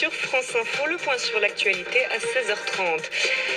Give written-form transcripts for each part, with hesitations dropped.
sur France Info, le point sur l'actualité à 16h30.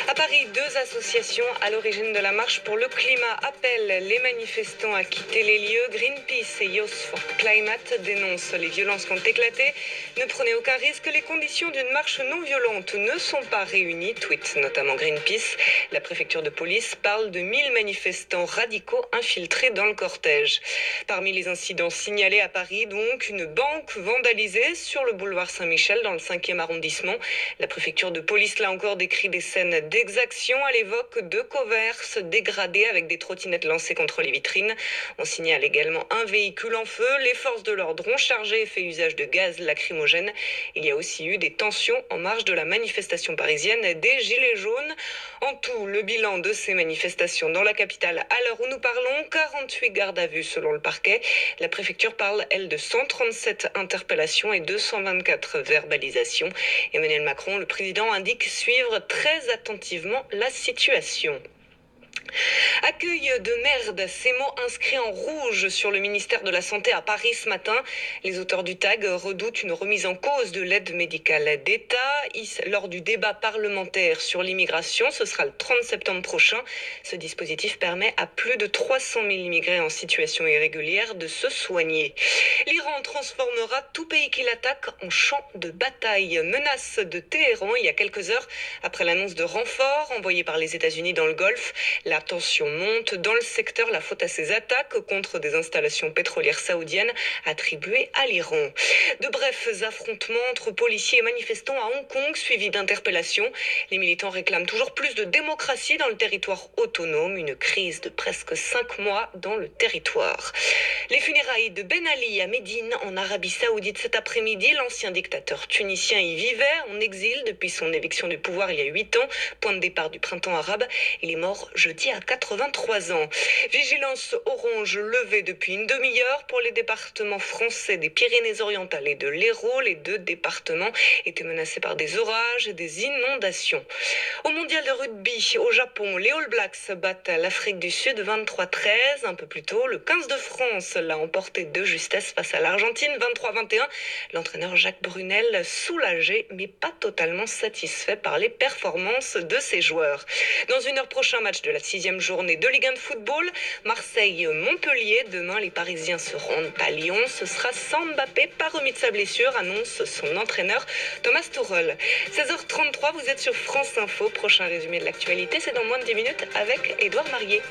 À Paris, deux associations à l'origine de la marche pour le climat appellent les manifestants à quitter les lieux. Greenpeace et Youth for Climate dénoncent les violences qui ont éclaté. Ne prenez aucun risque, les conditions d'une marche non violente ne sont pas réunies, tweet notamment Greenpeace. La préfecture de police parle de 1000 manifestants radicaux infiltrés dans le cortège. Parmi les incidents signalés à Paris, donc, une banque vandalisée sur le boulevard Saint-Michel dans le 5e arrondissement. La préfecture de police, là encore, décrit des scènes d'exaction. Elle évoque deux commerces dégradés avec des trottinettes lancées contre les vitrines. On signale également un véhicule en feu. Les forces de l'ordre ont chargé et fait usage de gaz lacrymogène. Il y a aussi eu des tensions en marge de la manifestation parisienne des Gilets jaunes. En tout, le bilan de ces manifestations dans la capitale à l'heure où nous parlons, 48 gardes à vue selon le parquet. La préfecture parle, elle, de 137 interpellations et 224 verbalisations. Emmanuel Macron, le président, indique suivre très attentivement la situation. Accueil de merde, ces mots inscrits en rouge sur le ministère de la Santé à Paris ce matin. Les auteurs du tag redoutent une remise en cause de l'aide médicale d'État lors du débat parlementaire sur l'immigration. Ce sera le 30 septembre prochain. Ce dispositif permet à plus de 300 000 immigrés en situation irrégulière de se soigner. L'Iran transformera tout pays qui l'attaque en champ de bataille. Menace de Téhéran il y a quelques heures après l'annonce de renforts envoyés par les États-Unis dans le Golfe. La tension monte dans le secteur, la faute à ces attaques contre des installations pétrolières saoudiennes attribuées à l'Iran. De brefs affrontements entre policiers et manifestants à Hong Kong, suivis d'interpellations. Les militants réclament toujours plus de démocratie dans le territoire autonome, une crise de presque 5 mois dans le territoire. Les funérailles de Ben Ali à Médine, en Arabie Saoudite cet après-midi. L'ancien dictateur tunisien y vivait en exil depuis son éviction du pouvoir il y a 8 ans, point de départ du printemps arabe. Il est mort jeudi à 83 ans. Vigilance orange levée depuis une demi-heure pour les départements français des Pyrénées-Orientales et de l'Hérault. Les deux départements étaient menacés par des orages et des inondations. Au mondial de rugby au Japon, les All Blacks battent l'Afrique du Sud 23-13. Un peu plus tôt, le 15 de France l'a emporté de justesse face à l'Argentine 23-21. L'entraîneur Jacques Brunel soulagé mais pas totalement satisfait par les performances de ses joueurs. Dans une heure, prochain match de la 6e journée de Ligue 1 de football. Marseille-Montpellier. Demain, les Parisiens se rendent à Lyon. Ce sera sans Mbappé, pas remis de sa blessure, annonce son entraîneur Thomas Tuchel. 16h33, vous êtes sur France Info. Prochain résumé de l'actualité, c'est dans moins de 10 minutes avec Édouard Marié.